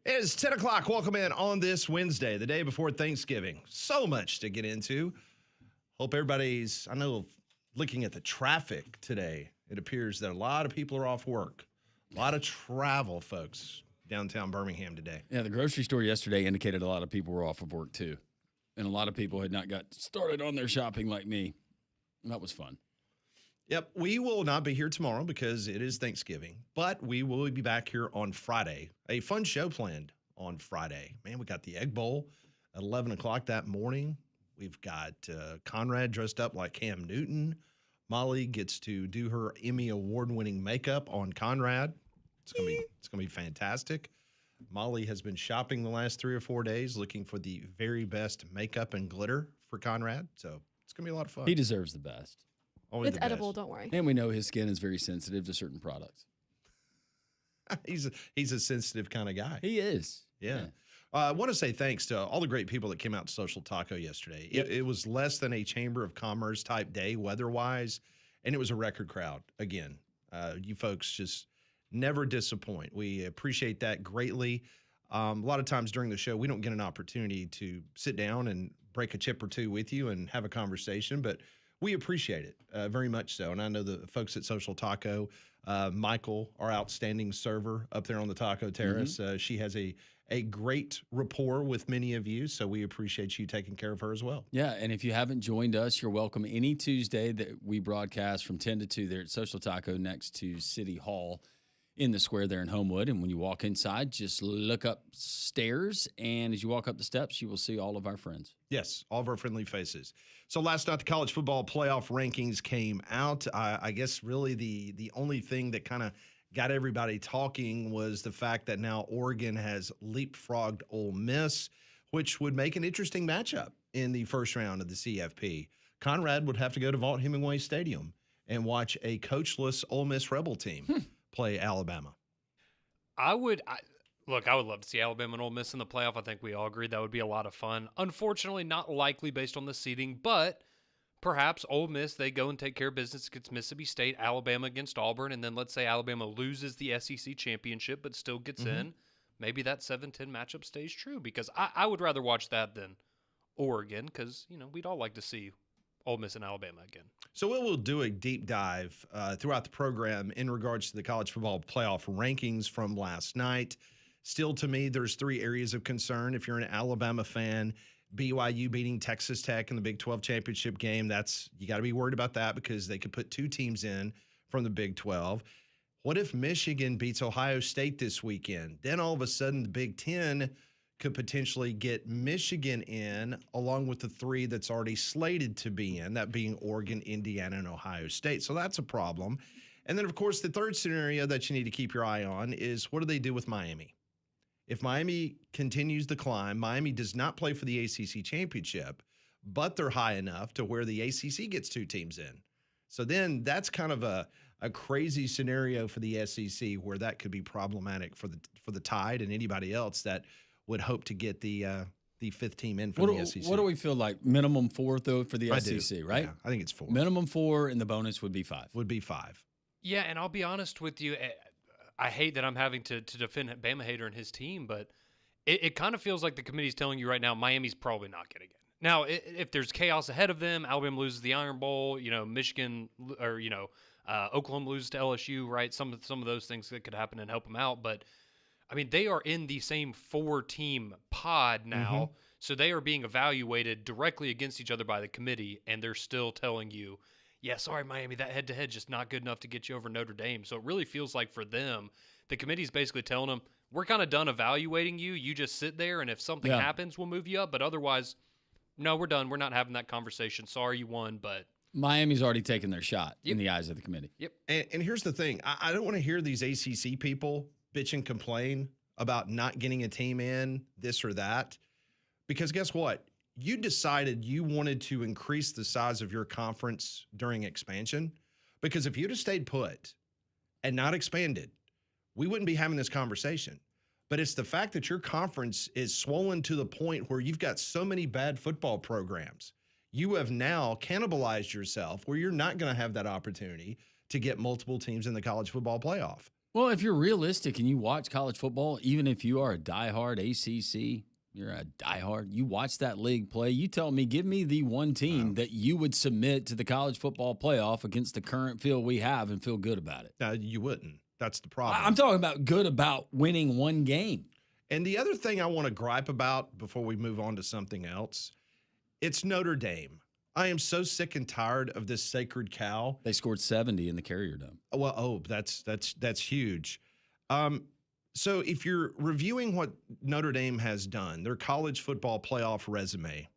It's 10 o'clock. Welcome in on this Wednesday, the day before Thanksgiving. So much to get into. Hope everybody's, looking at the traffic today, it appears that a lot of people are off work. A lot of travel, folks, downtown Birmingham today. Yeah, the grocery store yesterday indicated a lot of people were off of work, too. And a lot of people had not got started on their shopping like me. And that was fun. Yep, we will not be here tomorrow because it is Thanksgiving, but we will be back here on Friday. A fun show planned on Friday. Man, we got the Egg Bowl at 11 o'clock that morning. We've got Conrad dressed up like Cam Newton. Molly gets to do her Emmy award-winning makeup on Conrad. It's gonna be fantastic. Molly has been shopping the last 3 or 4 days looking for the very best makeup and glitter for Conrad. So it's gonna be a lot of fun. He deserves the best. Only It's the edible, best. don't worry. And we know his skin is very sensitive to certain products. He's a sensitive kind of guy. He is. Yeah. I want to say thanks to all the great people that came out to Social Taco yesterday. It was less than a Chamber of Commerce type day weather-wise, and it was a record crowd again. You folks just never disappoint. We appreciate that greatly. A lot of times during the show, we don't get an opportunity to sit down and break a chip or two with you and have a conversation, but we appreciate it very much so. And I know the folks at Social Taco, Michael, our outstanding server up there on the Taco Terrace, she has a great rapport with many of you, so we appreciate you taking care of her as well. Yeah, and if you haven't joined us, you're welcome any Tuesday that we broadcast from 10 to 2 there at Social Taco next to City Hall in the square there in Homewood. And when you walk inside, just look upstairs, and as you walk up the steps, you will see all of our friends. Yes, all of our friendly faces. So last night, the college football playoff rankings came out. I guess really the only thing that kind of got everybody talking was the fact that now Oregon has leapfrogged Ole Miss, which would make an interesting matchup in the first round of the CFP. Conrad would have to go to Vaught Hemingway Stadium and watch a coachless Ole Miss Rebel team play Alabama. I would love to see Alabama and Ole Miss in the playoff. I think we all agree that would be a lot of fun. Unfortunately, not likely based on the seeding, but perhaps Ole Miss, they go and take care of business against Mississippi State, Alabama against Auburn, and then let's say Alabama loses the SEC championship but still gets in. Maybe that 7-10 matchup stays true because I would rather watch that than Oregon because, we'd all like to see Ole Miss and Alabama again. So we will do a deep dive throughout the program in regards to the college football playoff rankings from last night. Still, to me, there's 3 areas of concern. If you're an Alabama fan, BYU beating Texas Tech in the Big 12 championship game, you got to be worried about that because they could put 2 teams in from the Big 12. What if Michigan beats Ohio State this weekend? Then all of a sudden the Big 10 could potentially get Michigan in along with the 3 that's already slated to be in, that being Oregon, Indiana, and Ohio State. So that's a problem. And then, of course, the third scenario that you need to keep your eye on is what do they do with Miami? If Miami continues to climb, Miami does not play for the ACC championship, but they're high enough to where the ACC gets 2 teams in. So then that's kind of a crazy scenario for the SEC where that could be problematic for the Tide and anybody else that would hope to get the 5th team in from the SEC. What do we feel like? Minimum 4, though, for the SEC, right? Yeah, I think it's 4. Minimum 4, and the bonus would be 5. Would be 5. Yeah, and I'll be honest with you. I hate that I'm having to defend Bama Hater and his team, but it kind of feels like the committee's telling you right now Miami's probably not getting it. Now, if there's chaos ahead of them, Alabama loses the Iron Bowl, Michigan or Oklahoma loses to LSU, right? Some of those things that could happen and help them out, but I mean, they are in the same 4-team pod now, so they are being evaluated directly against each other by the committee, and they're still telling you, yeah, sorry, Miami, that head-to-head just not good enough to get you over Notre Dame. So it really feels like for them, the committee's basically telling them, we're kind of done evaluating you. You just sit there, and if something happens, we'll move you up. But otherwise, no, we're done. We're not having that conversation. Sorry you won, but Miami's already taken their shot in the eyes of the committee. Yep. And here's the thing. I don't want to hear these ACC people bitch and complain about not getting a team in, this or that, because guess what? You decided you wanted to increase the size of your conference during expansion, because if you'd have stayed put and not expanded, we wouldn't be having this conversation. But it's the fact that your conference is swollen to the point where you've got so many bad football programs. You have now cannibalized yourself where you're not going to have that opportunity to get multiple teams in the college football playoff. Well, if you're realistic and you watch college football, even if you are a diehard ACC, you're a diehard, you watch that league play, you tell me, give me the one team that you would submit to the college football playoff against the current field we have and feel good about it. You wouldn't. That's the problem. I'm talking about good about winning one game. And the other thing I want to gripe about before we move on to something else, it's Notre Dame. I am so sick and tired of this sacred cow. They scored 70 in the Carrier Dome. Well, that's huge. So if you're reviewing what Notre Dame has done, their college football playoff resume,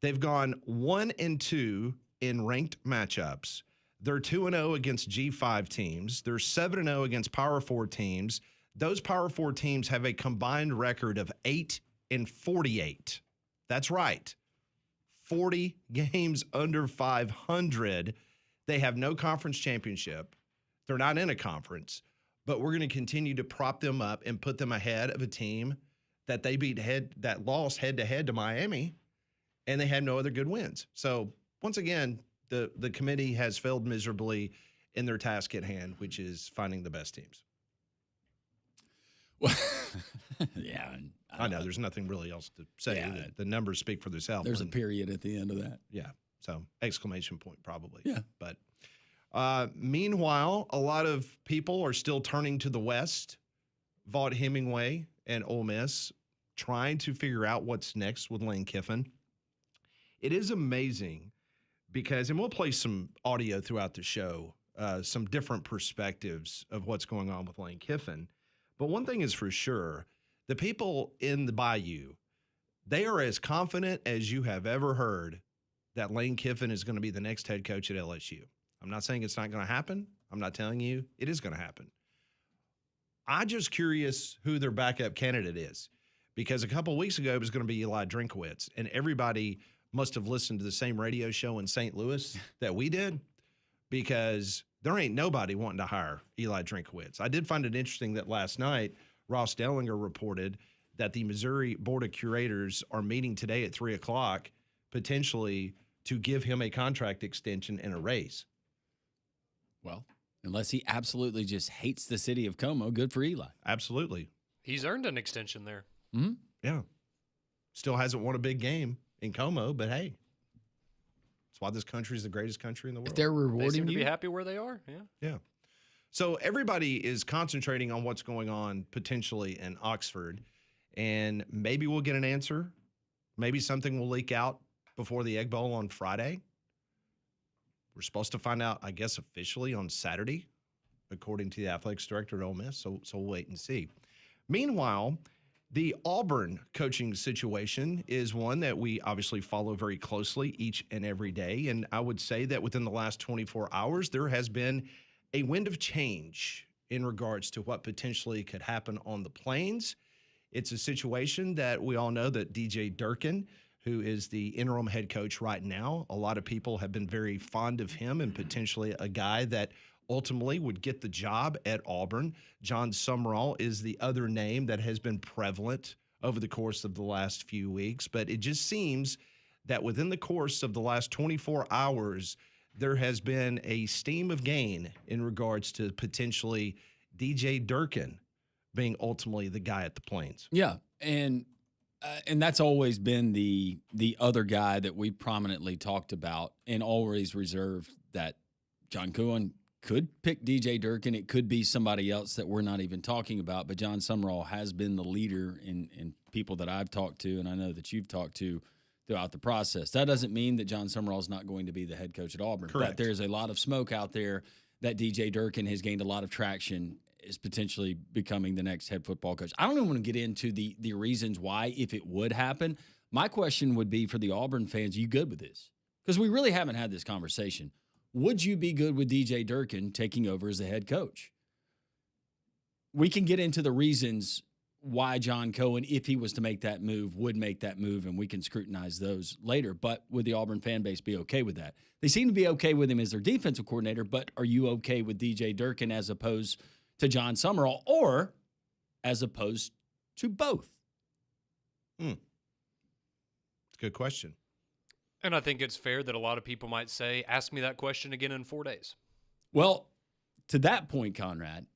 they've gone 1-2 in ranked matchups. They're 2-0 against G5 teams. They're 7-0 against Power 4 teams. Those Power 4 teams have a combined record of 8-48. That's right. 40 games under 500. They have no conference championship. They're not in a conference, but we're going to continue to prop them up and put them ahead of a team that they that lost head-to-head to Miami, and they had no other good wins. So once again, the committee has failed miserably in their task at hand, which is finding the best teams. Well, yeah. I know there's nothing really else to say. Yeah. The numbers speak for themselves. There's a period at the end of that. Yeah. So exclamation point probably. Yeah. But meanwhile, a lot of people are still turning to the West, Vaught Hemingway and Ole Miss, trying to figure out what's next with Lane Kiffin. It is amazing because, and we'll play some audio throughout the show, some different perspectives of what's going on with Lane Kiffin. But one thing is for sure, the people in the Bayou, they are as confident as you have ever heard that Lane Kiffin is going to be the next head coach at LSU. I'm not saying it's not going to happen. I'm not telling you it is going to happen. I'm just curious who their backup candidate is, because a couple of weeks ago it was going to be Eli Drinkwitz, and everybody must have listened to the same radio show in St. Louis that we did, because there ain't nobody wanting to hire Eli Drinkwitz. I did find it interesting that last night Ross Dellinger reported that the Missouri Board of Curators are meeting today at 3 o'clock, potentially to give him a contract extension and a raise. Well, unless he absolutely just hates the city of Como, good for Eli. Absolutely. He's earned an extension there. Mm-hmm. Yeah. Still hasn't won a big game in Como, but hey, that's why this country is the greatest country in the world. If they're They rewarding seem to you, be happy where they are. Yeah. Yeah. So everybody is concentrating on what's going on potentially in Oxford, and maybe we'll get an answer. Maybe something will leak out before the Egg Bowl on Friday. We're supposed to find out, I guess, officially on Saturday, according to the athletics director at Ole Miss. So we'll wait and see. Meanwhile, the Auburn coaching situation is one that we obviously follow very closely each and every day. And I would say that within the last 24 hours, there has been a wind of change in regards to what potentially could happen on the Plains. It's a situation that we all know that DJ Durkin, who is the interim head coach right now, a lot of people have been very fond of him and potentially a guy that ultimately would get the job at Auburn. John Sumrall is the other name that has been prevalent over the course of the last few weeks. But it just seems that within the course of the last 24 hours, there has been a steam of gain in regards to potentially DJ Durkin being ultimately the guy at the Plains. yeah, and that's always been the other guy that we prominently talked about and always reserved that John Cohen could pick DJ Durkin. It could be somebody else that we're not even talking about, but John Sumrall has been the leader in people that I've talked to, and I know that you've talked to throughout the process. That doesn't mean that John Sumrall is not going to be the head coach at Auburn. Correct. But there's a lot of smoke out there that DJ Durkin has gained a lot of traction, is potentially becoming the next head football coach. I don't even want to get into the reasons why, if it would happen. My question would be for the Auburn fans, you good with this? Because we really haven't had this conversation. Would you be good with DJ Durkin taking over as the head coach? We can get into the reasons why John Cohen, if he was to make that move, would make that move, and we can scrutinize those later. But would the Auburn fan base be okay with that? They seem to be okay with him as their defensive coordinator, but are you okay with DJ Durkin as opposed to John Sumrall, or as opposed to both? It's a good question. And I think it's fair that a lot of people might say, ask me that question again in 4 days. Well, to that point, Conrad,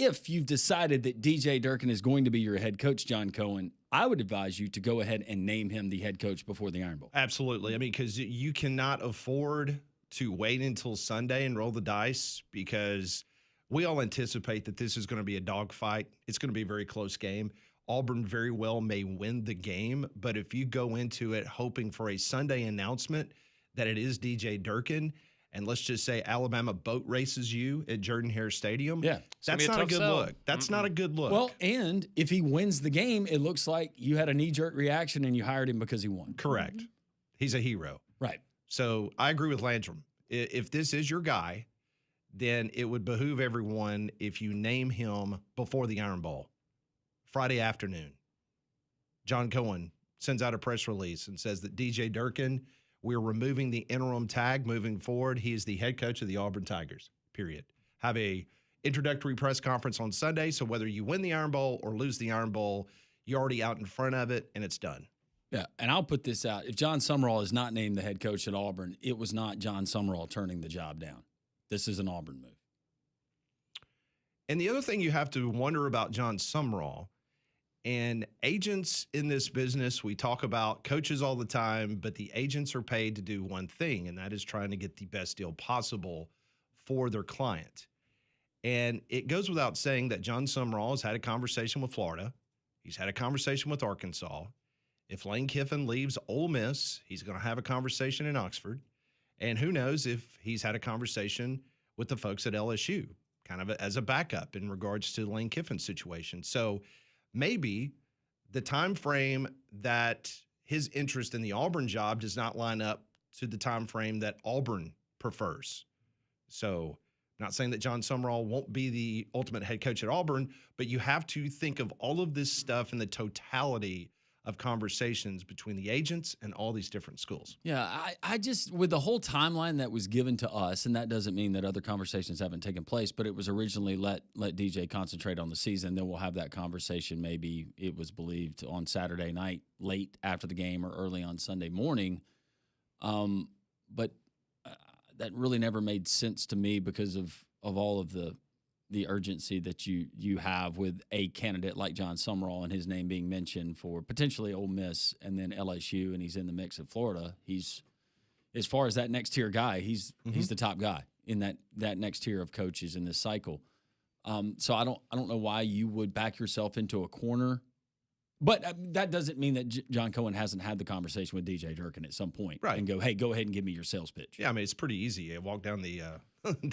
if you've decided that DJ Durkin is going to be your head coach, John Cohen, I would advise you to go ahead and name him the head coach before the Iron Bowl. Absolutely. I mean, because you cannot afford to wait until Sunday and roll the dice, because we all anticipate that this is going to be a dogfight. It's going to be a very close game. Auburn very well may win the game, but if you go into it hoping for a Sunday announcement that it is DJ Durkin, and let's just say Alabama boat races you at Jordan-Hare Stadium, that's not a good look. That's not a good look. Well, and if he wins the game, it looks like you had a knee-jerk reaction and you hired him because he won. Correct. He's a hero. Right. So I agree with Landrum. If this is your guy, then it would behoove everyone if you name him before the Iron Bowl, Friday afternoon. John Cohen sends out a press release and says that DJ Durkin, we're removing the interim tag moving forward. He is the head coach of the Auburn Tigers, period. Have a introductory press conference on Sunday, so whether you win the Iron Bowl or lose the Iron Bowl, you're already out in front of it, and it's done. Yeah, and I'll put this out. If John Summerall is not named the head coach at Auburn, it was not John Summerall turning the job down. This is an Auburn move. And the other thing you have to wonder about John Summerall, and agents in this business, we talk about coaches all the time, but the agents are paid to do one thing, and that is trying to get the best deal possible for their client. And it goes without saying that John Summerall has had a conversation with Florida. He's had a conversation with Arkansas. If Lane Kiffin leaves Ole Miss, he's going to have a conversation in Oxford. And who knows if he's had a conversation with the folks at LSU, kind of as a backup in regards to the Lane Kiffin situation. So maybe the time frame that his interest in the Auburn job does not line up to the time frame that Auburn prefers. So I'm not saying that John Summerall won't be the ultimate head coach at Auburn, but you have to think of all of this stuff in the totality of conversations between the agents and all these different schools. Yeah, I just, with the whole timeline that was given to us, and that doesn't mean that other conversations haven't taken place, but it was originally let DJ concentrate on the season. Then we'll have that conversation. Maybe it was believed on Saturday night, late after the game or early on Sunday morning. But that really never made sense to me because of all of the urgency that you have with a candidate like John Summerall and his name being mentioned for potentially Ole Miss and then LSU, and he's in the mix at Florida. He's, as far as that next tier guy, he's the top guy in that next tier of coaches in this cycle. So I don't know why you would back yourself into a corner, but that doesn't mean that John Cohen hasn't had the conversation with DJ Durkin at some point, right? And go, hey, go ahead and give me your sales pitch. Yeah, I mean, it's pretty easy. You walk down the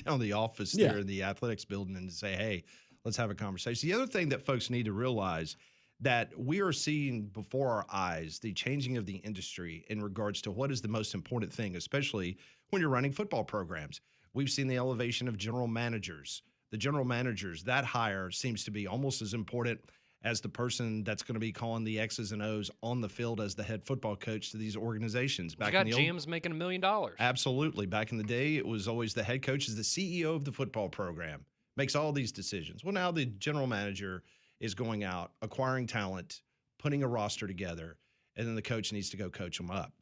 down the office there in the athletics building and say, hey, let's have a conversation. The other thing that folks need to realize that we are seeing before our eyes the changing of the industry in regards to what is the most important thing, especially when you're running football programs. We've seen the elevation of general managers. The general managers, that hire seems to be almost as important as the person that's going to be calling the X's and O's on the field as the head football coach to these organizations. Back in the GMs making $1 million. Absolutely. Back in the day, it was always the head coach is the CEO of the football program, makes all these decisions. Well, now the general manager is going out, acquiring talent, putting a roster together, and then the coach needs to go coach them up.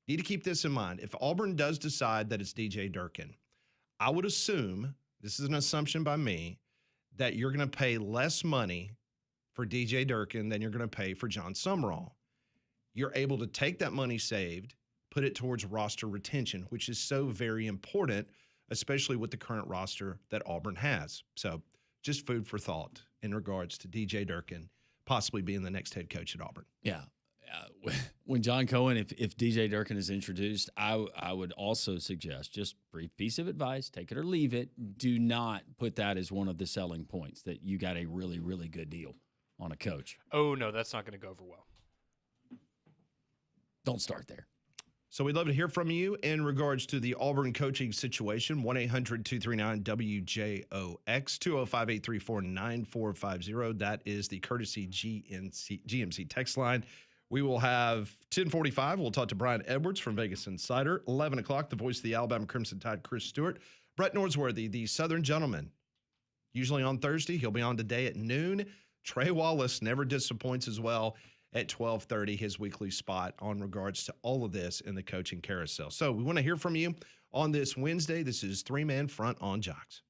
Need to keep this in mind. If Auburn does decide that it's DJ Durkin, I would assume, this is an assumption by me, that you're going to pay less money for DJ Durkin than you're going to pay for John Summerall. You're able to take that money saved, put it towards roster retention, which is so very important, especially with the current roster that Auburn has. So just food for thought in regards to DJ Durkin possibly being the next head coach at Auburn. Yeah. When John Cohen, if DJ Durkin is introduced, I would also suggest, just brief piece of advice, take it or leave it. Do not put that as one of the selling points that you got a really, really good deal on a coach. Oh, no, that's not going to go over well. Don't start there. So we'd love to hear from you in regards to the Auburn coaching situation. 1-800-239-WJOX, 205-834-9450. That is the courtesy GMC text line. We will have 10:45. We'll talk to Brian Edwards from Vegas Insider. 11 o'clock, the voice of the Alabama Crimson Tide, Chris Stewart. Brett Norsworthy, the Southern gentleman. Usually on Thursday. He'll be on today at noon. Trey Wallace never disappoints as well at 12:30, his weekly spot on regards to all of this in the coaching carousel. So we want to hear from you on this Wednesday. This is Three Man Front on Jocks.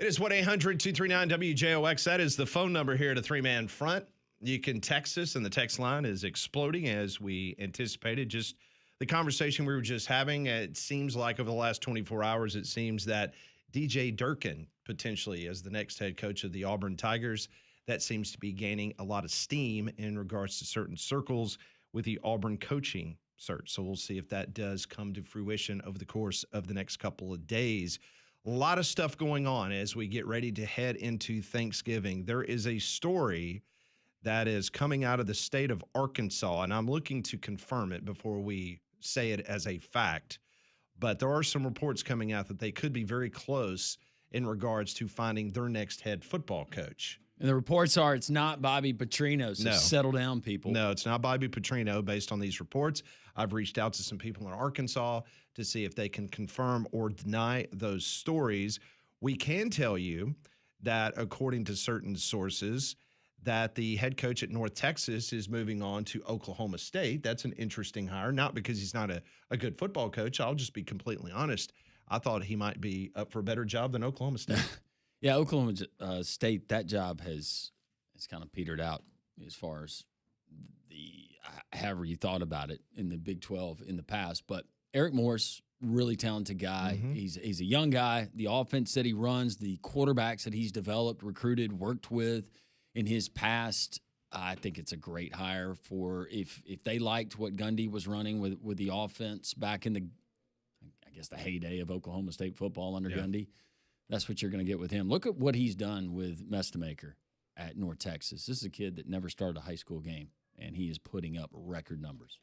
It is 1-800-239-WJOX. That is the phone number here to Three-Man Front. You can text us, and the text line is exploding as we anticipated. Just the conversation we were just having, it seems like over the last 24 hours, it seems that DJ Durkin potentially as the next head coach of the Auburn Tigers. That seems to be gaining a lot of steam in regards to certain circles with the Auburn coaching search. So we'll see if that does come to fruition over the course of the next couple of days. A lot of stuff going on as we get ready to head into Thanksgiving. There is a story that is coming out of the state of Arkansas, and I'm looking to confirm it before we say it as a fact. But there are some reports coming out that they could be very close in regards to finding their next head football coach. And the reports are it's not Bobby Petrino, so No. settle down, people. No, it's not Bobby Petrino based on these reports. I've reached out to some people in Arkansas to see if they can confirm or deny those stories. We can tell you that according to certain sources, that the head coach at North Texas is moving on to Oklahoma State. That's an interesting hire, not because he's not a good football coach. I'll just be completely honest. I thought he might be up for a better job than Oklahoma State. Yeah, Oklahoma State, that job has kind of petered out as far as however you thought about it in the Big 12 in the past. But Eric Morris, really talented guy. Mm-hmm. He's a young guy. The offense that he runs, the quarterbacks that he's developed, recruited, worked with in his past, I think it's a great hire for if they liked what Gundy was running with the offense back in the heyday of Oklahoma State football under Gundy. That's what you're going to get with him. Look at what he's done with Mestamaker at North Texas. This is a kid that never started a high school game, and he is putting up record numbers.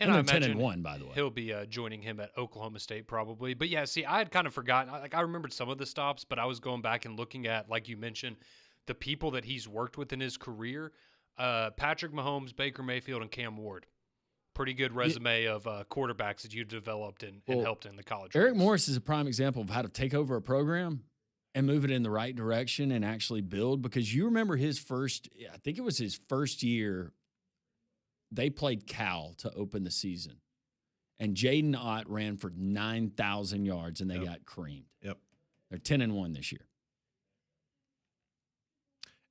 And I imagine 10-1, by the way. He'll be joining him at Oklahoma State probably. But yeah, see, I had kind of forgotten. I remembered some of the stops, but I was going back and looking at, like you mentioned, the people that he's worked with in his career. Patrick Mahomes, Baker Mayfield, and Cam Ward. Pretty good resume of quarterbacks that you've developed and helped in the college. Eric ranks. Morris is a prime example of how to take over a program and move it in the right direction and actually build. Because you remember I think it was his first year, they played Cal to open the season. And Jaden Ott ran for 9,000 yards, and they got creamed. Yep. They're 10-1 this year.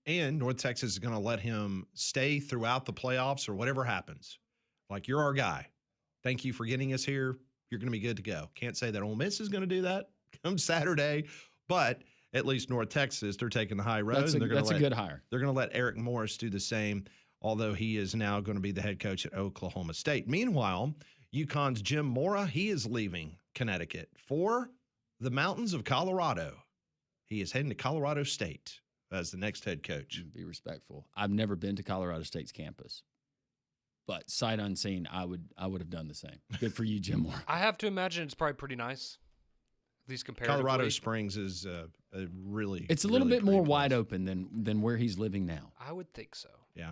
And North Texas is going to let him stay throughout the playoffs or whatever happens. Like, you're our guy. Thank you for getting us here. You're going to be good to go. Can't say that Ole Miss is going to do that come Saturday, but at least North Texas, they're taking the high road. That's a good hire. They're going to let Eric Morris do the same, although he is now going to be the head coach at Oklahoma State. Meanwhile, UConn's Jim Mora, he is leaving Connecticut for the mountains of Colorado. He is heading to Colorado State as the next head coach. Be respectful. I've never been to Colorado State's campus. But sight unseen, I would have done the same. Good for you, Jim Moore. I have to imagine it's probably pretty nice, at least comparatively. Colorado Springs is a really It's a little really bit more great wide place. open than where he's living now. I would think so. Yeah.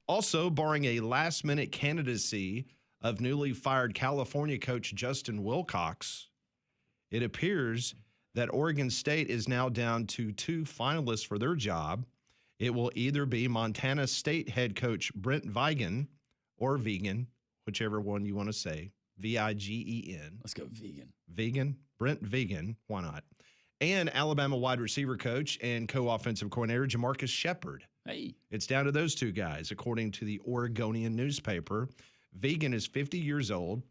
Also, barring a last-minute candidacy of newly fired California coach Justin Wilcox, it appears that Oregon State is now down to 2 finalists for their job. It will either be Montana State head coach Brent Vigen or Vegan, whichever one you want to say, Vigen. Let's go vegan. Vegan, Brent Vegan, why not? And Alabama wide receiver coach and co-offensive coordinator Jamarcus Shepard. Hey. It's down to those 2 guys, according to the Oregonian newspaper. Vegan is 50 years old.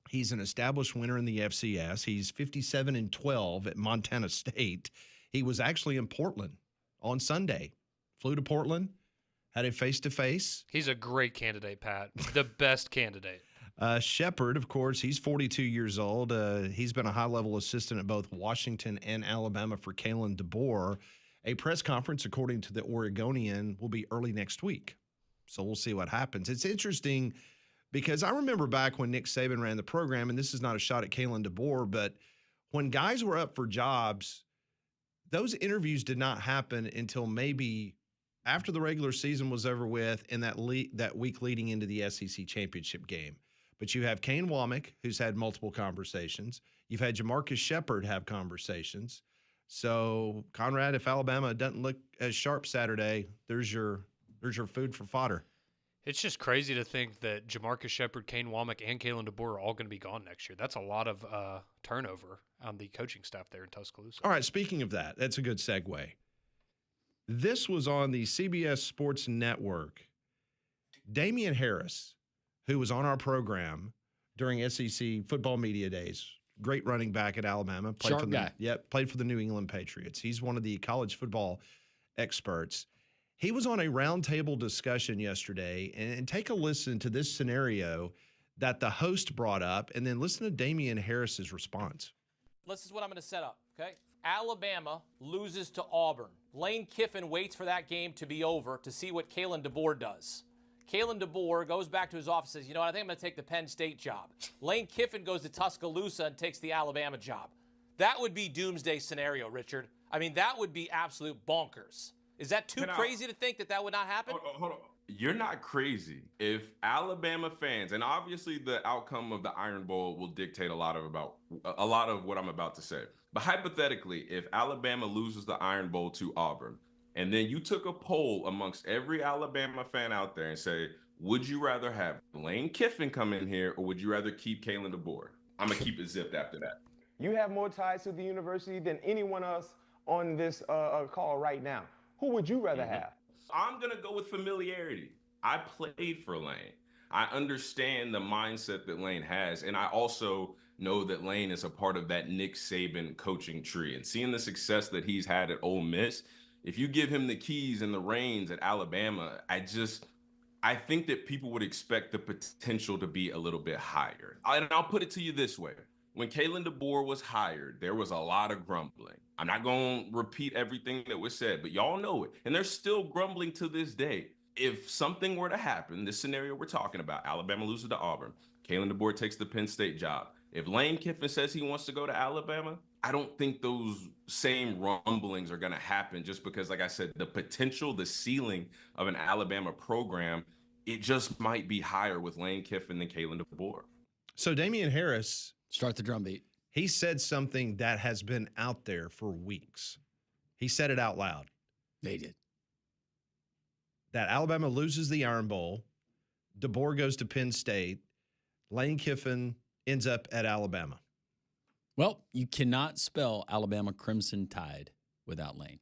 He's an established winner in the FCS. He's 57-12 at Montana State. He was actually in Portland on Sunday. Flew to Portland. Had a face-to-face. He's a great candidate, Pat. The best candidate. Shepard, of course, he's 42 years old. He's been a high-level assistant at both Washington and Alabama for Kalen DeBoer. A press conference, according to the Oregonian, will be early next week. So we'll see what happens. It's interesting because I remember back when Nick Saban ran the program, and this is not a shot at Kalen DeBoer, but when guys were up for jobs, those interviews did not happen until maybe after the regular season was over with and that week leading into the SEC championship game. But you have Kane Womack, who's had multiple conversations. You've had Jamarcus Shepard have conversations. So, Conrad, if Alabama doesn't look as sharp Saturday, there's your food for fodder. It's just crazy to think that Jamarcus Shepard, Kane Womack, and Kalen DeBoer are all going to be gone next year. That's a lot of turnover on the coaching staff there in Tuscaloosa. All right, speaking of that, that's a good segue. This was on the CBS Sports Network. Damian Harris, who was on our program during SEC football media days, great running back at Alabama. Sharp guy. Played for the New England Patriots. He's one of the college football experts. He was on a roundtable discussion yesterday, and take a listen to this scenario that the host brought up, and then listen to Damian Harris's response. This is what I'm going to set up, okay? Alabama loses to Auburn. Lane Kiffin waits for that game to be over to see what Kalen DeBoer does. Kalen DeBoer goes back to his office and says, you know what, I think I'm going to take the Penn State job. Lane Kiffin goes to Tuscaloosa and takes the Alabama job. That would be doomsday scenario, Richard. I mean, that would be absolute bonkers. Is that too crazy to think that that would not happen? Hold on. You're not crazy. If Alabama fans, and obviously the outcome of the Iron Bowl will dictate a lot of what I'm about to say. But hypothetically, if Alabama loses the Iron Bowl to Auburn, and then you took a poll amongst every Alabama fan out there and say, would you rather have Lane Kiffin come in here or would you rather keep Kalen DeBoer? I'm going to keep it zipped after that. You have more ties to the university than anyone else on this call right now. Who would you rather have? I'm going to go with familiarity. I played for Lane. I understand the mindset that Lane has, and I also know that Lane is a part of that Nick Saban coaching tree. And seeing the success that he's had at Ole Miss, if you give him the keys and the reins at Alabama, I think that people would expect the potential to be a little bit higher. And I'll put it to you this way. When Kalen DeBoer was hired, there was a lot of grumbling. I'm not going to repeat everything that was said, but y'all know it. And there's still grumbling to this day. If something were to happen, this scenario we're talking about, Alabama loses to Auburn, Kalen DeBoer takes the Penn State job. If Lane Kiffin says he wants to go to Alabama, I don't think those same rumblings are going to happen just because, like I said, the potential, the ceiling of an Alabama program, it just might be higher with Lane Kiffin than Kalen DeBoer. So Damian Harris, Start the drum beat. he said something that has been out there for weeks. He said it out loud. They did. That Alabama loses the Iron Bowl, DeBoer goes to Penn State, Lane Kiffin ends up at Alabama. Well, you cannot spell Alabama Crimson Tide without Lane,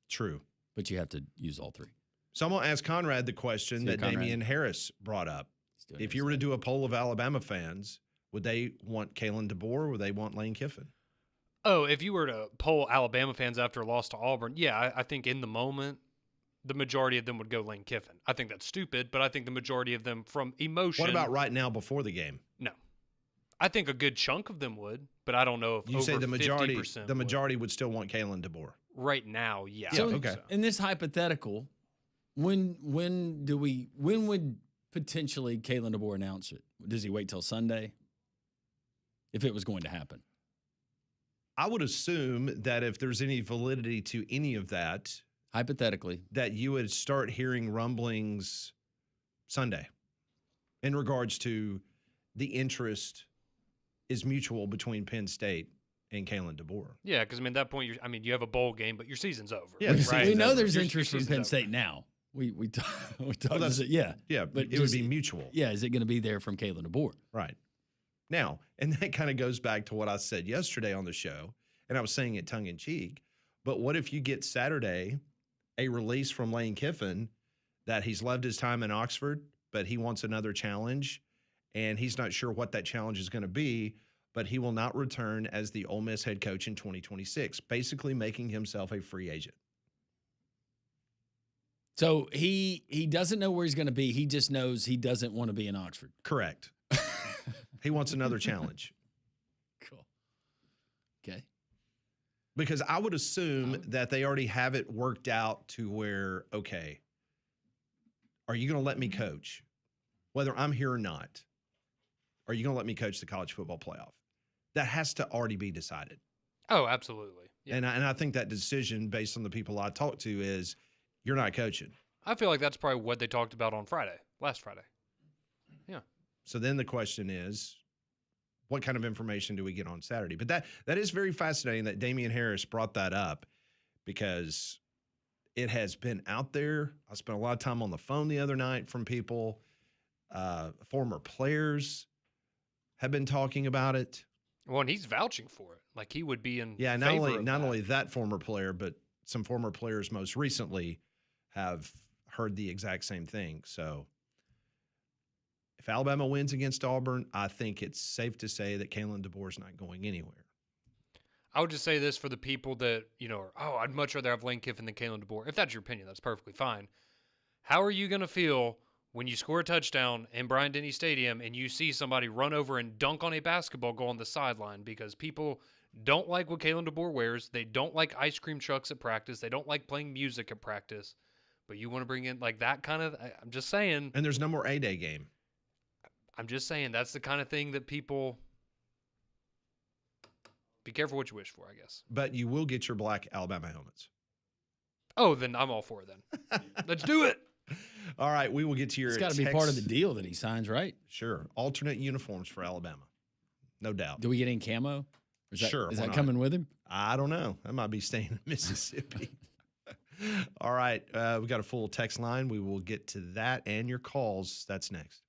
True. but you have to use all three. So I'm going to ask Conrad the question See, that Conrad. Damian Harris brought up. He's doing If his you were to thing. do a poll of Alabama fans, would they want Kalen DeBoer or would they want Lane Kiffin? Oh, if you were to poll Alabama fans after a loss to Auburn, yeah, I think in the moment, the majority of them would go Lane Kiffin. I think that's stupid, but I think the majority of them from emotion. What about right now before the game? No. I think a good chunk of them would, but I don't know if You over say the majority 50% the majority would still want Kalen DeBoer. Right now, yeah. So- I think okay. so. In this hypothetical, when would potentially Kalen DeBoer announce it? Does he wait till Sunday? If it was going to happen. I would assume that if there's any validity to any of that, Hypothetically. that you would start hearing rumblings Sunday in regards to the interest is mutual between Penn State and Kalen DeBoer. Yeah, because I mean, at that point, you have a bowl game, but your season's over. Yeah, the right? We know there's Your interest from season's Penn over. State now. We talked that's- yeah. Yeah, But but it would just- be mutual. Yeah, is it going to be there from Kalen DeBoer? Right. Now, and that kind of goes back to what I said yesterday on the show, and I was saying it tongue in cheek, but what if you get Saturday a release from Lane Kiffin that he's loved his time in Oxford, but he wants another challenge, and he's not sure what that challenge is going to be, but he will not return as the Ole Miss head coach in 2026, basically making himself a free agent. So he doesn't know where he's going to be. He just knows he doesn't want to be in Oxford. Correct. He wants another challenge. Cool. Okay. Because I would assume that they already have it worked out to where, okay, are you going to let me coach? Whether I'm here or not, are you going to let me coach the college football playoff? That has to already be decided. Oh, absolutely. Yeah. And I think that decision, based on the people I talked to, is you're not coaching. I feel like that's probably what they talked about on last Friday. Yeah. So then the question is, what kind of information do we get on Saturday? But that is very fascinating that Damian Harris brought that up, because It has been out there. I spent a lot of time on the phone the other night from people. Former players have been talking about it. Well, and he's vouching for it. Like he would be in Yeah, favor of not that. only that former player, but some former players most recently have heard the exact same thing. So if Alabama wins against Auburn, I think it's safe to say that Kalen DeBoer's not going anywhere. I would just say this for the people that, I'd much rather have Lane Kiffin than Kalen DeBoer. If that's your opinion, that's perfectly fine. How are you going to feel when you score a touchdown in Bryant-Denny Stadium and you see somebody run over and dunk on a basketball goal on the sideline because people don't like what Kalen DeBoer wears, they don't like ice cream trucks at practice, they don't like playing music at practice, but you want to bring in like that kind of – I'm just saying. And there's no more A-Day game. I'm just saying that's the kind of thing that people – be careful what you wish for, I guess. But you will get your black Alabama helmets. Oh, then I'm all for it then. Let's do it. All right, we will get to your It's got to be part of the deal that he signs, right? Sure. Alternate uniforms for Alabama. No doubt. Do we get in camo? Is that, Sure. Is why that not? coming with him? I don't know. That might be staying in Mississippi. All right. We've got a full text line. We will get to that and your calls. That's next.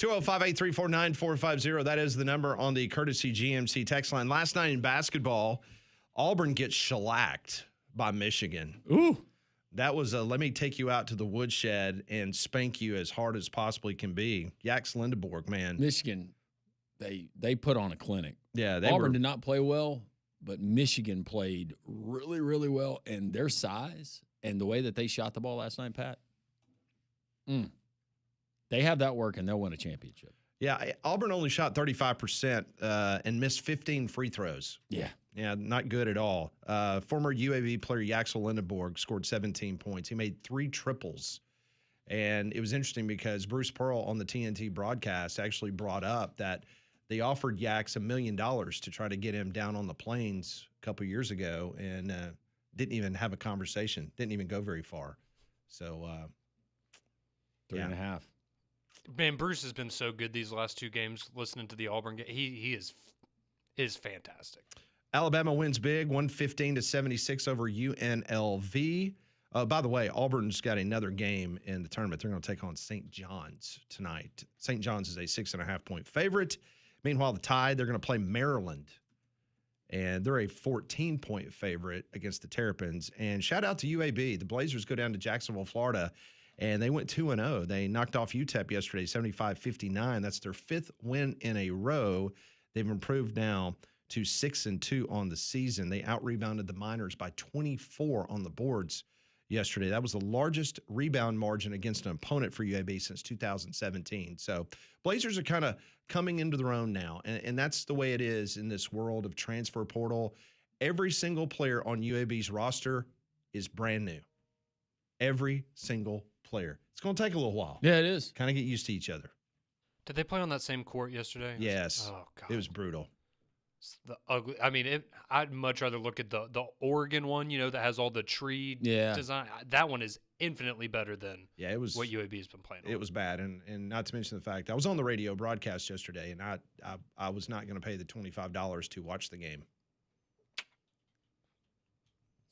205-834-9450. That is the number on the Courtesy GMC text line. Last night in basketball, Auburn gets shellacked by Michigan. Ooh. That was a let me take you out to the woodshed and spank you as hard as possibly can be. Yax Lindeborg, man. Michigan, they put on a clinic. Yeah, Auburn did not play well, but Michigan played really, really well. And their size and the way that they shot the ball last night, Pat, they have that work and they'll win a championship. Yeah, Auburn only shot 35% and missed 15 free throws. Yeah. Yeah, not good at all. Former UAB player Yaxel Lindeborg scored 17 points. He made 3 triples. And it was interesting because Bruce Pearl on the TNT broadcast actually brought up that they offered Yax $1 million to try to get him down on the plains a couple years ago and didn't even have a conversation, didn't even go very far. So, 3.5. Man, Bruce has been so good these last 2 games. Listening to the Auburn game, he is fantastic. Alabama wins big, 115-76 over UNLV. By the way, Auburn's got another game in the tournament. They're going to take on St. John's tonight. St. John's is a 6.5-point favorite. Meanwhile, the Tide, they're going to play Maryland, and they're a 14-point favorite against the Terrapins. And shout out to UAB. The Blazers go down to Jacksonville, Florida, and they went 2-0. They knocked off UTEP yesterday, 75-59. That's their 5th win in a row. They've improved now to 6-2 on the season. They out-rebounded the Miners by 24 on the boards yesterday. That was the largest rebound margin against an opponent for UAB since 2017. So Blazers are kind of coming into their own now, and that's the way it is in this world of transfer portal. Every single player on UAB's roster is brand new. Every single player. It's going to take a little while. Yeah, it is. Kind of get used to each other. Did they play on that same court yesterday? Yes. Oh, God. It was brutal. It's the ugly. I mean, I'd much rather look at the Oregon one, that has all the tree design. That one is infinitely better than it was what UAB has been playing on. It was bad, and not to mention the fact I was on the radio broadcast yesterday, and I was not going to pay the $25 to watch the game.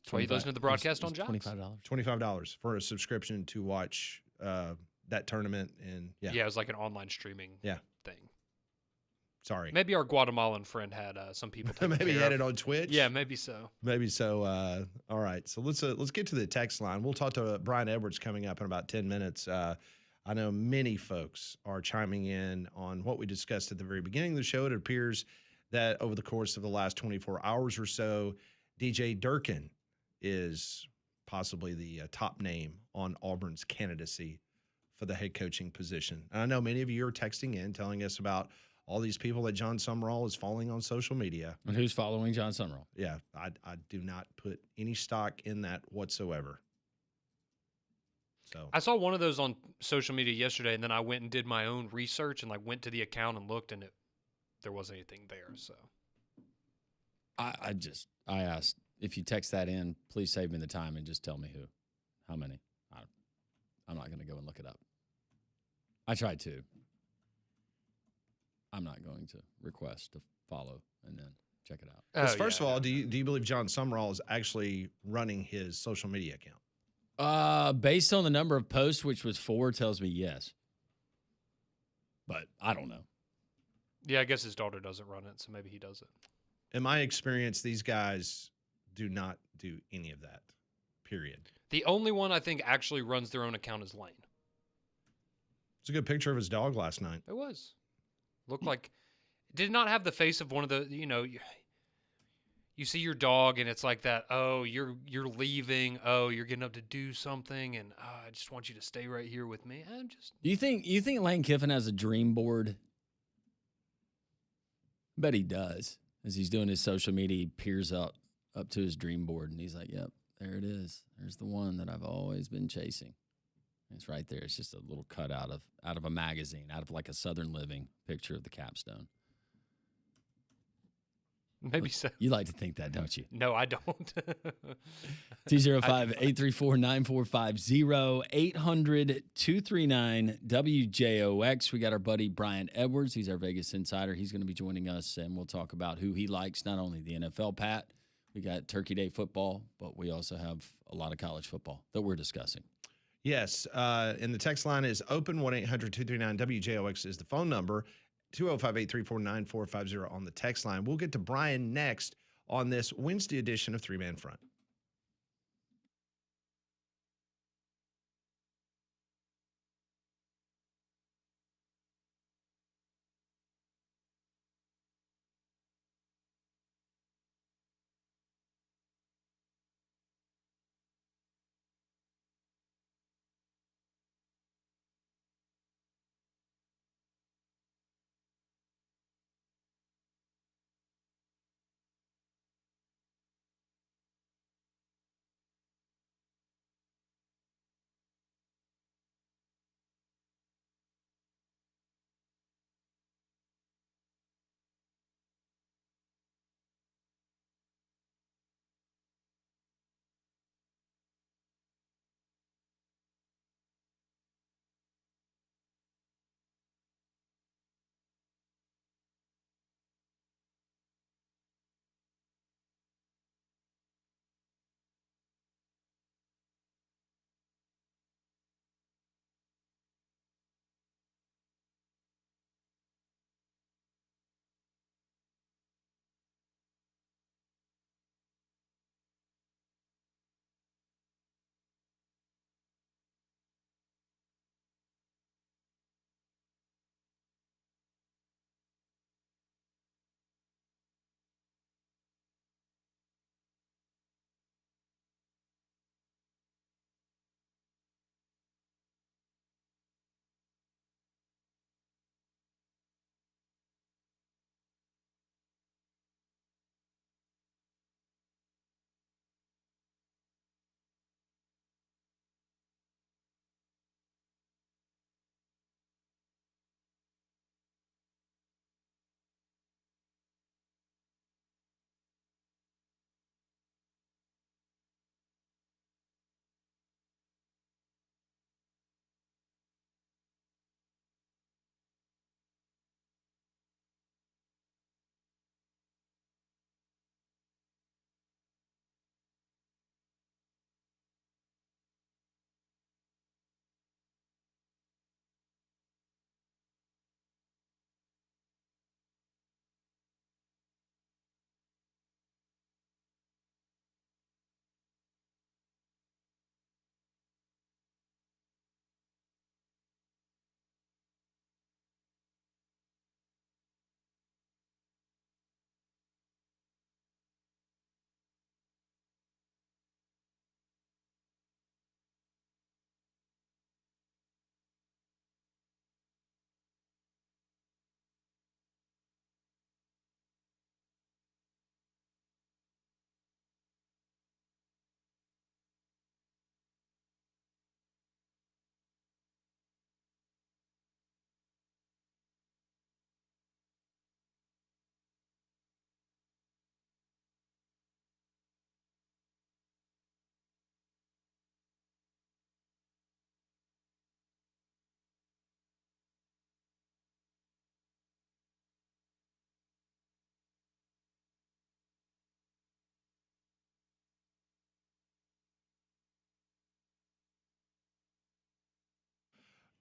That's why you listen to the broadcast on Jobs. $25 for a subscription to watch that tournament, and it was like an online streaming thing. Sorry. Maybe our Guatemalan friend had some people. Maybe he had it on Twitch. Yeah, maybe so. Maybe so. All right. So let's get to the text line. We'll talk to Brian Edwards coming up in about 10 minutes. I know many folks are chiming in on what we discussed at the very beginning of the show. It appears that over the course of the last 24 hours or so, DJ Durkin is possibly the top name on Auburn's candidacy for the head coaching position. And I know many of you are texting in telling us about all these people that John Sumrall is following on social media. And who's following John Sumrall? Yeah, I do not put any stock in that whatsoever. So I saw one of those on social media yesterday, and then I went and did my own research and went to the account and looked, and there wasn't anything there. So I asked, if you text that in, please save me the time and just tell me how many. I'm not going to go and look it up. I tried to. I'm not going to request to follow and then check it out. First of all, do you believe John Sumrall is actually running his social media account? Based on the number of posts, which was 4, tells me yes. But I don't know. Yeah, I guess his daughter doesn't run it, so maybe he does it. In my experience, these guys do not do any of that, period. The only one I think actually runs their own account is Lane. It's a good picture of his dog last night. It was. Looked like, did not have the face of one of the, you see your dog and it's like that, oh, you're leaving, oh, you're getting up to do something, and I just want you to stay right here with me. Do you think Lane Kiffin has a dream board? I bet he does. As he's doing his social media, he peers up to his dream board and he's like, yep, there it is. There's the one that I've always been chasing. It's right there. It's just a little cut out of a magazine, out of like a Southern Living picture of the capstone. Maybe so. You like to think that, don't you? No, I don't. 205-834-9450, 800-239-WJOX. We got our buddy Brian Edwards. He's our Vegas insider. He's going to be joining us, and we'll talk about who he likes, not only the NFL, Pat. We got Turkey Day football, but we also have a lot of college football that we're discussing. Yes. And the text line is open. 1-800-239-WJOX is the phone number. 205-834-9450 on the text line. We'll get to Brian next on this Wednesday edition of Three Man Front.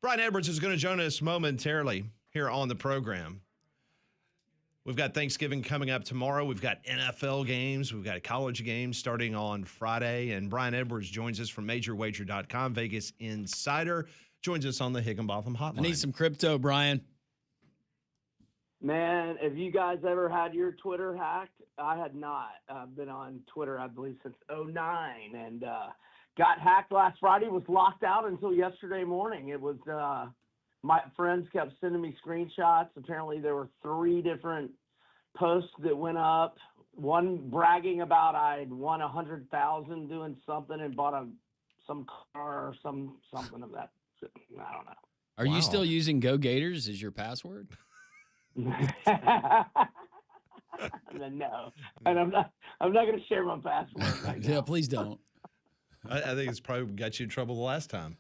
Brian Edwards is going to join us momentarily here on the program. We've got Thanksgiving coming up tomorrow. We've got NFL games. We've got college games starting on Friday. And Brian Edwards joins us from MajorWager.com, Vegas Insider. Joins us on the Higginbotham Hotline. I need some crypto, Brian. Man, have you guys ever had your Twitter hacked? I had not. I've been on Twitter, I believe, since '09, and got hacked last Friday. Was locked out until yesterday morning. It was my friends kept sending me screenshots. Apparently, there were 3 different posts that went up. One bragging about I'd won 100,000 doing something and bought some car or something of that. I don't know. Are you still using Go Gators as your password? No, and I'm not going to share my password right now. Yeah, please don't. I think it's probably got you in trouble the last time.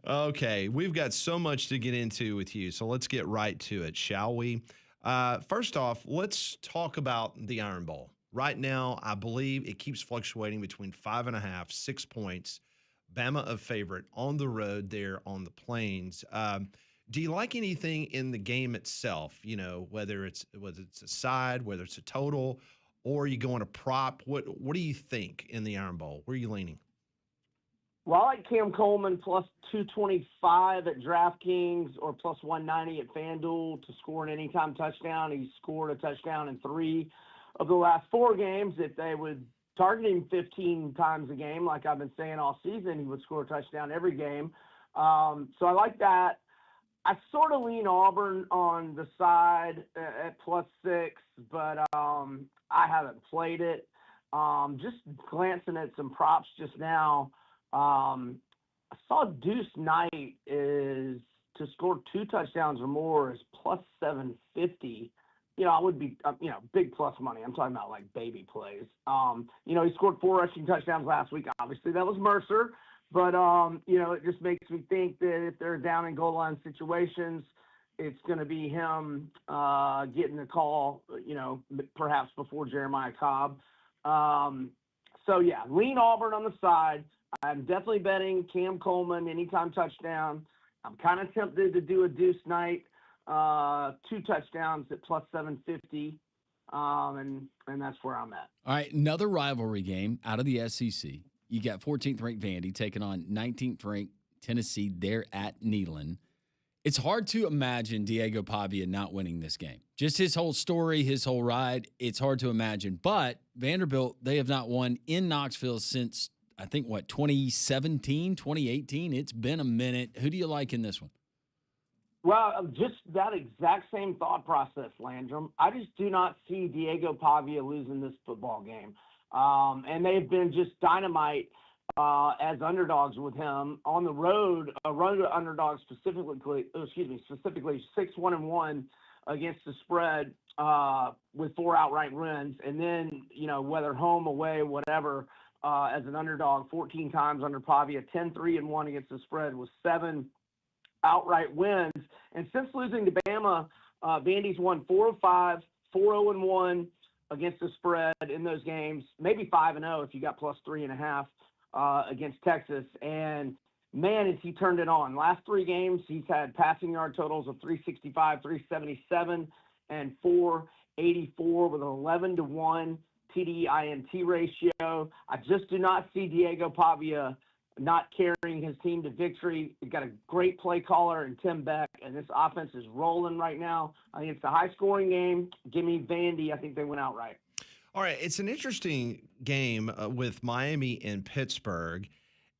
Okay, we've got so much to get into with you, so let's get right to it, shall we? First off, let's talk about the Iron Bowl Right now, I believe it keeps fluctuating between 5.5, 6 points. Bama a favorite on the road there on the Plains. Do you like anything in the game itself? You know, whether it's a side, whether it's a total, or you go on a prop. What do you think in the Iron Bowl? Where are you leaning? Well, I like Cam Coleman plus 225 at DraftKings or plus 190 at FanDuel to score an anytime touchdown. He scored a touchdown in 3 of the last 4 games. If they would target him 15 times a game, like I've been saying all season, he would score a touchdown every game. So I like that. I sort of lean Auburn on the side at plus 6, but I haven't played it. Just glancing at some props just now, I saw Deuce Knight is to score 2 touchdowns or more is plus 750. I would be, big plus money. I'm talking about like baby plays. He scored 4 rushing touchdowns last week. Obviously, that was Mercer. But, it just makes me think that if they're down in goal line situations, it's going to be him getting the call, perhaps before Jeremiah Cobb. Lean Auburn on the side. I'm definitely betting Cam Coleman anytime touchdown. I'm kind of tempted to do a Deuce Knight, 2 touchdowns at plus 750, and that's where I'm at. All right, another rivalry game out of the SEC. You got 14th ranked Vandy taking on 19th ranked Tennessee there at Neyland. It's hard to imagine Diego Pavia not winning this game. Just his whole story, his whole ride, it's hard to imagine. But Vanderbilt, they have not won in Knoxville since, I think, 2017, 2018? It's been a minute. Who do you like in this one? Well, just that exact same thought process, Landrum. I just do not see Diego Pavia losing this football game. And they've been just dynamite as underdogs with him on the road. A road underdog specifically 6-1-1 against the spread with 4 outright wins, and then whether home, away, whatever, as an underdog 14 times under Pavia, 10-3-1 against the spread with 7 outright wins. And since losing to Bama, Vandy's won 4 of 5, 4-0-1 against the spread in those games, maybe 5-0 if you got plus 3.5 against Texas. And man, has he turned it on. Last 3 games, he's had passing yard totals of 365, 377, and 484 with an 11-1 TD-INT ratio. I just do not see Diego Pavia not carrying his team to victory. He's got a great play caller in Tim Beck, and this offense is rolling right now. I think it's a high-scoring game. Give me Vandy. I think they went outright. All right, it's an interesting game with Miami and Pittsburgh,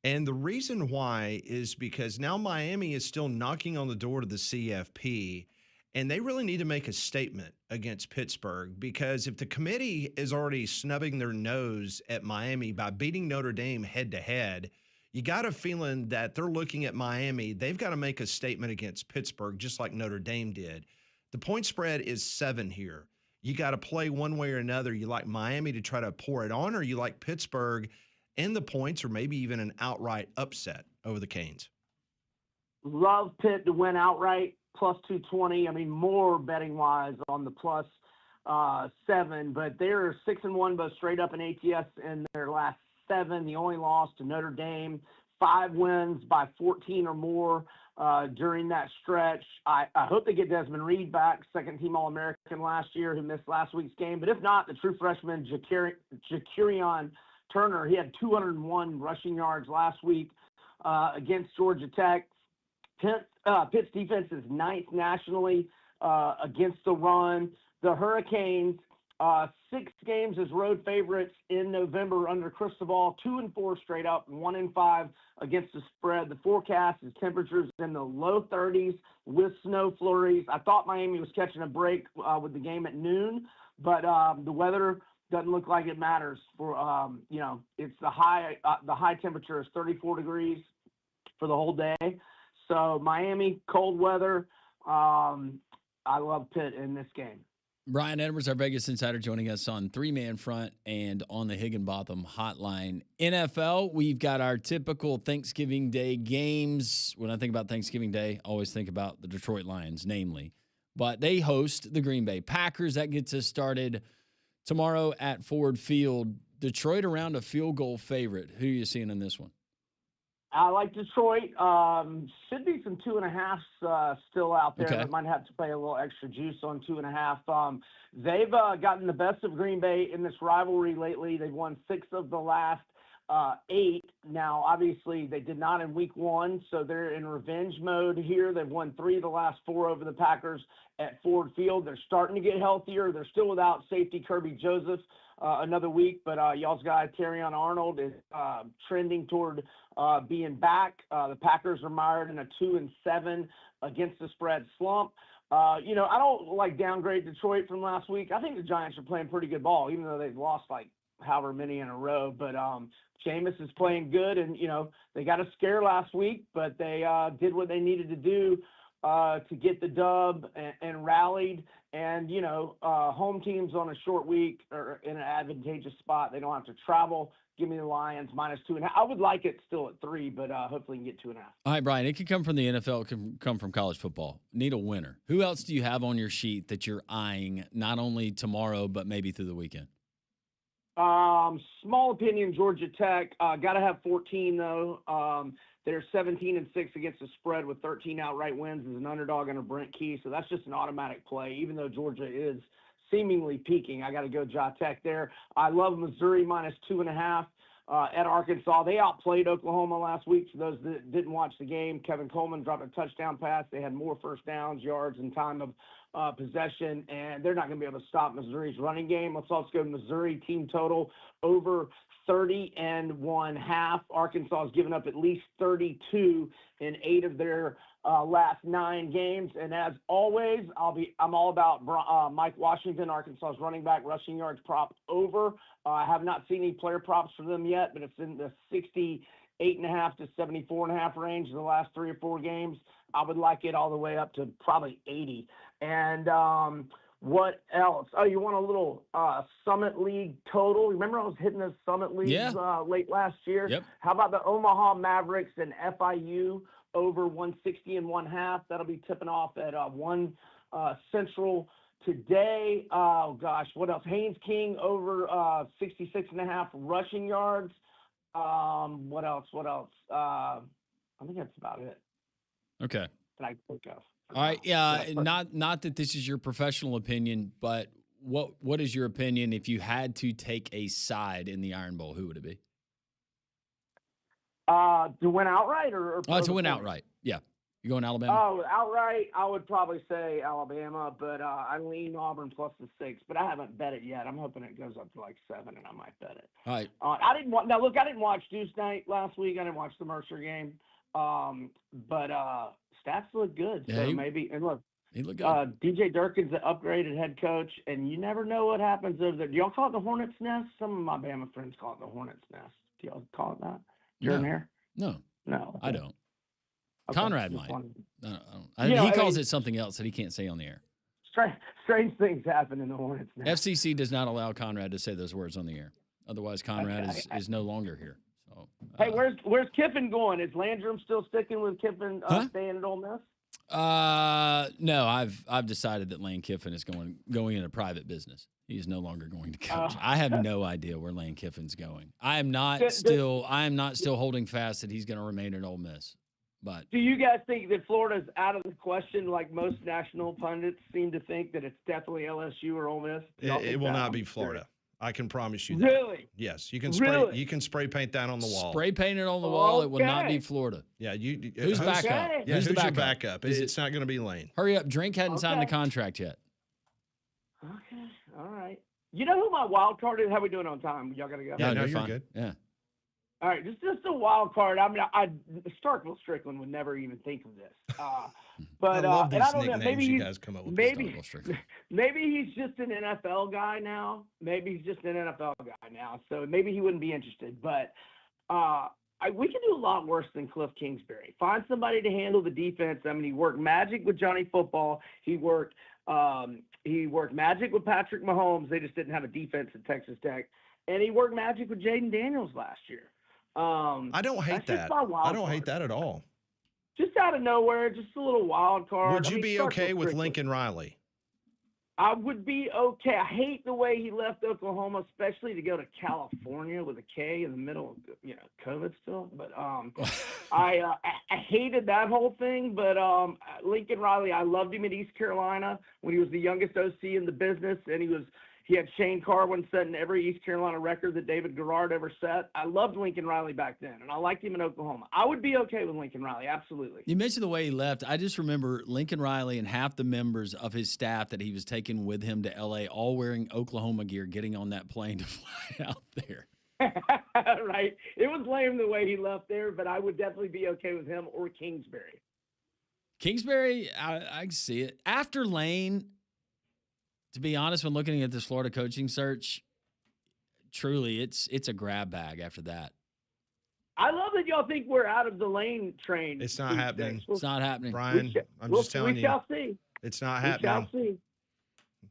and the reason why is because now Miami is still knocking on the door to the CFP, and they really need to make a statement against Pittsburgh, because if the committee is already snubbing their nose at Miami by beating Notre Dame head-to-head, you got a feeling that they're looking at Miami. They've got to make a statement against Pittsburgh, just like Notre Dame did. The point spread is 7 here. You got to play one way or another. You like Miami to try to pour it on, or you like Pittsburgh and the points, or maybe even an outright upset over the Canes? Love Pitt to win outright, plus 220. I mean, more betting-wise on the plus 7, but they're 6-1, both straight up in ATS in their last 7. The only loss to Notre Dame, 5 wins by 14 or more during that stretch. I hope they get Desmond Reed back, second-team All-American last year, who missed last week's game. But if not, the true freshman, Ja'Kurion Turner, he had 201 rushing yards last week against Georgia Tech. Pitt's defense is 9th nationally against the run. The Hurricanes, 6 games as road favorites in November under Cristobal, 2-4 straight up, 1-5 against the spread. The forecast is temperatures in the low 30s with snow flurries. I thought Miami was catching a break with the game at noon, but the weather doesn't look like it matters. For it's the high temperature is 34 degrees for the whole day. So Miami, cold weather. I love Pitt in this game. Brian Edwards, our Vegas insider, joining us on 3-Man Front and on the Higginbotham Hotline. NFL, we've got our typical Thanksgiving Day games. When I think about Thanksgiving Day, I always think about the Detroit Lions, namely. But they host the Green Bay Packers. That gets us started Tomorrow at Ford Field, Detroit around a field goal favorite. Who are you seeing in this one? I like Detroit. Should be some 2.5s still out there, Okay. but might have to play a little extra juice on 2.5. They've gotten the best of Green Bay in this rivalry lately. They've won 6 of the last 8. Now, obviously, they did not in week 1, so they're in revenge mode here. They've won 3 of the last 4 over the Packers at Ford Field. They're starting to get healthier. They're still without safety Kirby Joseph another week, but y'all's guy, Terrion Arnold, is trending toward being back. The Packers are mired in a 2-7 against the spread slump. I don't like downgrade Detroit from last week. I think the Giants are playing pretty good ball, even though they've lost like however many in a row. But Jameis is playing good, and they got a scare last week, but they did what they needed to do to get the dub and rallied. And home teams on a short week are in an advantageous spot. They don't have to travel. Give me the Lions -2.5. I would like it still at 3, but hopefully you can get 2.5. All right, Brian, it could come from the NFL, it can come from college football. Need a winner. Who else do you have on your sheet that you're eyeing not only tomorrow, but maybe through the weekend? Small opinion, Georgia Tech. Got to have 14, though. They're 17-6 against the spread with 13 outright wins as an underdog under Brent Key. So that's just an automatic play, even though Georgia is seemingly peaking. I got to go Ja Tech there. I love Missouri -2.5 at Arkansas. They outplayed Oklahoma last week. For those that didn't watch the game, Kevin Coleman dropped a touchdown pass. They had more first downs, yards, and time of possession, and they're not going to be able to stop Missouri's running game. Let's also go to Missouri team total over 30.5. Arkansas has given up at least 32 in 8 of their last 9 games. And as always, I'm all about Mike Washington, Arkansas's running back, rushing yards prop over. I have not seen any player props for them yet, but it's in the 68.5 to 74.5 range in the last 3 or 4 games. I would like it all the way up to probably 80. And what else? Oh, you want a little Summit League total? Remember I was hitting those Summit Leagues late last year? Yep. How about the Omaha Mavericks and FIU over 160.5? That'll be tipping off at 1 Central today. Oh, gosh, what else? Haynes King over 66.5 rushing yards. What else? I think that's about it Okay. that I can think of. All right. Yeah. Not that this is your professional opinion, but what is your opinion if you had to take a side in the Iron Bowl? Who would it be? To win outright or to win outright. Yeah. You going Alabama? Oh, outright, I would probably say Alabama, but I lean Auburn plus the 6. But I haven't bet it yet. I'm hoping it goes up to like 7, and I might bet it. All right. I didn't watch Deuce Night last week. I didn't watch the Mercer game. But stats look good. Yeah, So maybe, and look, he looked good. DJ Durkin's the upgraded head coach, and you never know what happens over there. Do y'all call it the Hornet's Nest? Some of my Bama friends call it the Hornet's Nest. Do y'all call it that? During here? No. No. I don't. Okay, Conrad just might. wanted- I don't. He calls it something else that he can't say on the air. Strange things happen in the Hornets now. FCC does not allow Conrad to say those words on the air. Otherwise, Conrad is no longer here. So, hey, where's Kiffin going? Is Landrum still sticking with Kiffin staying at Ole Miss? No, I've decided that Lane Kiffin is going into private business. He is no longer going to coach. I have no idea where Lane Kiffin's going. I am not still holding fast that he's going to remain at Ole Miss. But do you guys think that Florida's out of the question? Like most national pundits seem to think that it's definitely LSU or Ole Miss. It will not be Florida. I can promise you that. Really? Yes, you can spray paint that on the wall. Spray paint it on the wall. It will not be Florida. Yeah, who's backup? Yeah, who's the your backup? It's not going to be Lane. Hurry up! Drink hadn't signed the contract yet. Okay, all right. You know who my wild card is? How we doing on time? Y'all gotta go. Yeah, no, you're you're good. Yeah. All right, just a wild card. I mean, Starkville Strickland would never even think of this. But I love these and I don't know. nicknames Maybe you guys come up with. maybe he's just an NFL guy now. So maybe he wouldn't be interested. But we can do a lot worse than Cliff Kingsbury. Find somebody to handle the defense. I mean, he worked magic with Johnny Football. He worked magic with Patrick Mahomes. They just didn't have a defense at Texas Tech. And he worked magic with Jaden Daniels last year. I don't hate that. I don't hate that at all. Just out of nowhere, just a little wild card. Would you be okay with Lincoln Riley? I would be okay. I hate the way he left Oklahoma, especially to go to California with a K in the middle of, COVID still. But I hated that whole thing. But Lincoln Riley, I loved him at East Carolina when he was the youngest OC in the business, and he had Shane Carwin setting every East Carolina record that David Garrard ever set. I loved Lincoln Riley back then, and I liked him in Oklahoma. I would be okay with Lincoln Riley, absolutely. You mentioned the way he left. I just remember Lincoln Riley and half the members of his staff that he was taking with him to L.A. all wearing Oklahoma gear, getting on that plane to fly out there. Right. It was lame the way he left there, but I would definitely be okay with him or Kingsbury. Kingsbury, I can see it. After Lane, to be honest, when looking at this Florida coaching search, truly, it's a grab bag after that. I love that y'all think we're out of the Lane train. It's not happening. It's not happening. Brian, I'm just telling we you. shall see. It's not We happening. shall see.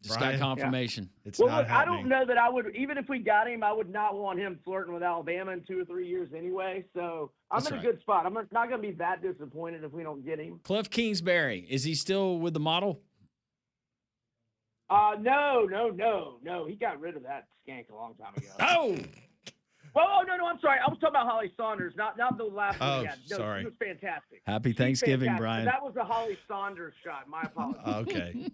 Just Brian, got confirmation. It's Well, not look, happening. I don't know that I would, even if we got him, I would not want him flirting with Alabama in 2 or 3 years anyway. So I'm That's in right. a good spot. I'm not going to be that disappointed if we don't get him. Cliff Kingsbury, is he still with the model? No. He got rid of that skank a long time ago. Oh! Oh, no, I'm sorry. I was talking about Holly Saunders, not the last one. Oh, we had. No, sorry. She was fantastic. Happy She's Thanksgiving, fantastic. Brian. That was the Holly Saunders shot. My apologies. Okay.